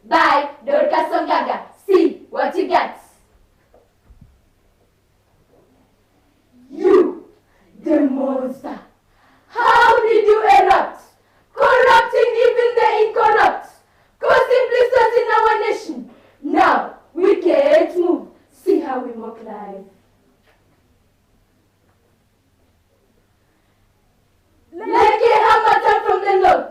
by Dorcas Songaga. See what you got. You, the monster. How did you erupt? Corrupting even the incorrupt. Causing blisters in our nation. Now, we can't move. See how we mock life. Like a hammer from the Lord,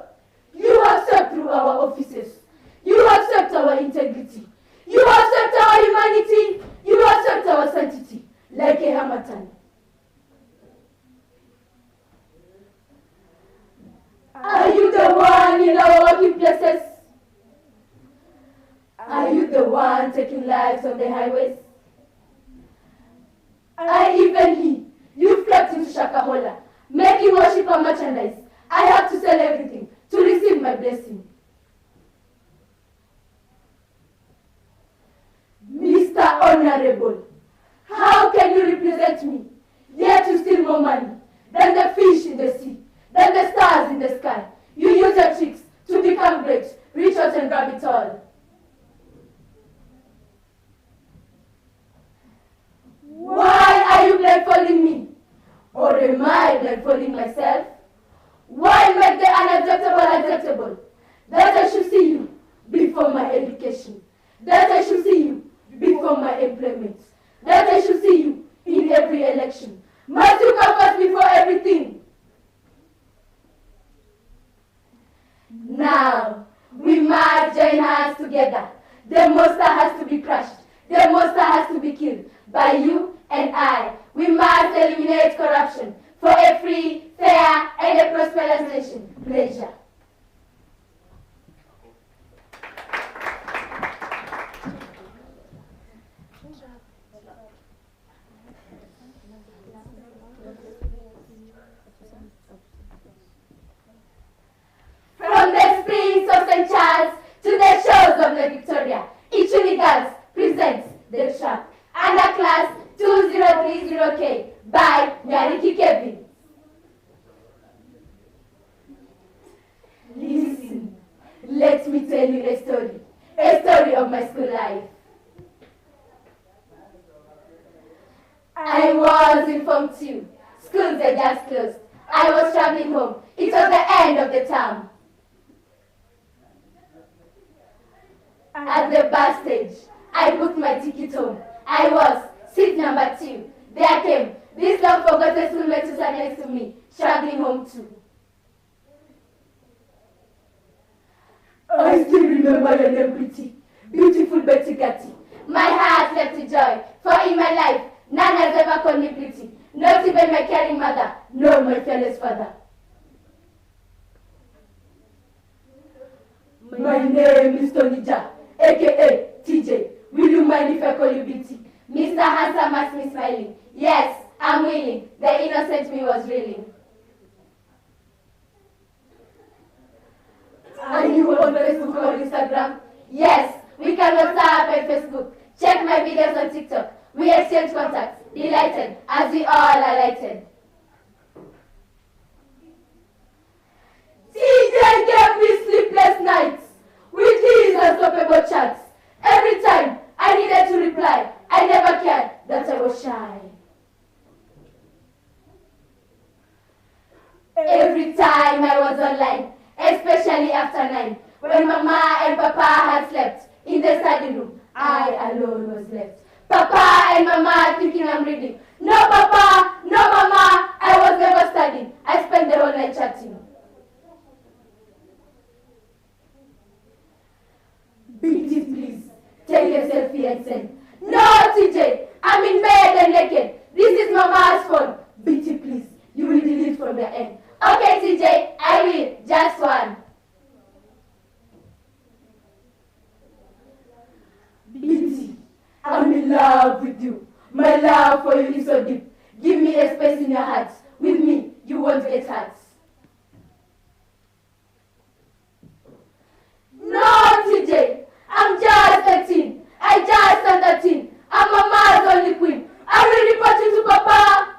you have swept through our offices. You have swept our integrity. You have swept our humanity. You have swept our sanctity. Like a hammer. Are you the one in our working places? Are you the one taking lives on the highways? I even he, you flocked into Shakahola, making worship a merchandise. I have to sell everything to receive my blessing. Mr. Honorable, how can you represent me, yet you steal more money than the fish in the sea, than the stars in the sky? You use your tricks to become great, reach out and grab it all. Why are you blindfolding me? Or am I blindfolding myself? Why make the unacceptable acceptable? That I should see you before my education. That I should see you before my employment. That I should see you in every election. Must you come first before everything? Now, we must join hands together. The monster has to be crushed. The monster has to be killed by you and I. We must eliminate corruption for a free, fair, and a prosperous nation. Pleasure. From the springs of St. Charles to the shores of Lake Victoria, Ichuni Girls presents The Trap, under class 2030K by Nyariki Kevin. Listen, let me tell you a story of my school life. I was informed too. Schools had just closed. I was traveling home. It was the end of the term. At the bus stage, I booked my ticket home. I was seat number 2. There came this long forgotten schoolmate who sat next to me, struggling home too. I still remember your name, pretty, beautiful Betty Gatti. My heart leapt with joy, for in my life, none has ever called me pretty, not even my caring mother, nor my fearless father. My name is Tonija, a.k.a. TJ. Will you mind if I call you Beauty? Mr. Handsome asked me smiling. Yes, I'm willing. The innocent me was reeling. Are you on Facebook or Instagram? Yes, we can WhatsApp and Facebook. Check my videos on TikTok. We exchange contacts. Delighted, as we all are delighted. TJ gave me sleepless nights with his unstoppable chats. Every time I needed to reply, I never cared that I was shy. Every time I was online, especially after 9, when Mama and Papa had slept in the study room, I alone was left. Papa and Mama thinking I'm reading. No Papa, no Mama, I was never studying. I spent the whole night chatting. Beat it, please. Take a selfie and send. No, TJ, I'm in bed and naked. This is Mama's phone. Beat it, please. You will delete from the end. Okay, TJ, I will. Just one. Beauty, I'm in love with you. My love for you is so deep. Give me a space in your heart. With me, you won't get hurt. No, TJ, I'm just 13. I just turned 13. I'm Mama's only queen. I will report you to Papa.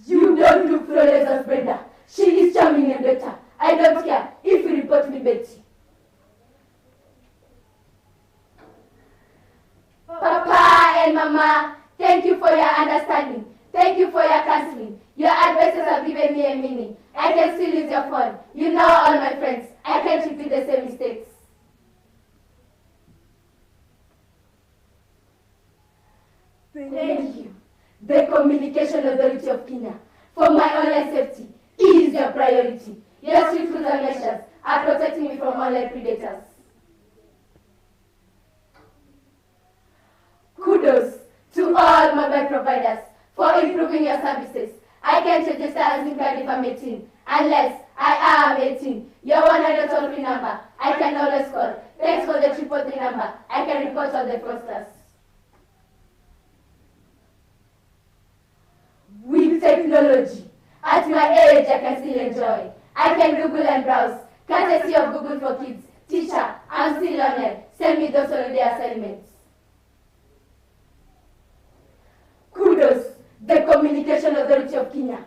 You don't look flawless as Brenda. She is charming and better. I don't care. Thank you for your counseling. Your advices have given me a meaning. I can still use your phone. You know all my friends. I can't repeat the same mistakes. Thank you, the Communication Authority of Kenya. For my online safety, it is your priority. Your strict rules and measures are protecting me from online predators. Kudos to all mobile providers for improving your services. I can't register as SIM card if I'm 18, unless I am 18. Your 100 toll-free number, I can always call. Thanks for the 343 number. I can report all the fraudsters. With technology, at my age I can still enjoy. I can Google and browse, courtesy of Google for Kids. Teacher, I'm still on it. Send me those holiday assignments. Kudos, the Communication Authority of Kenya.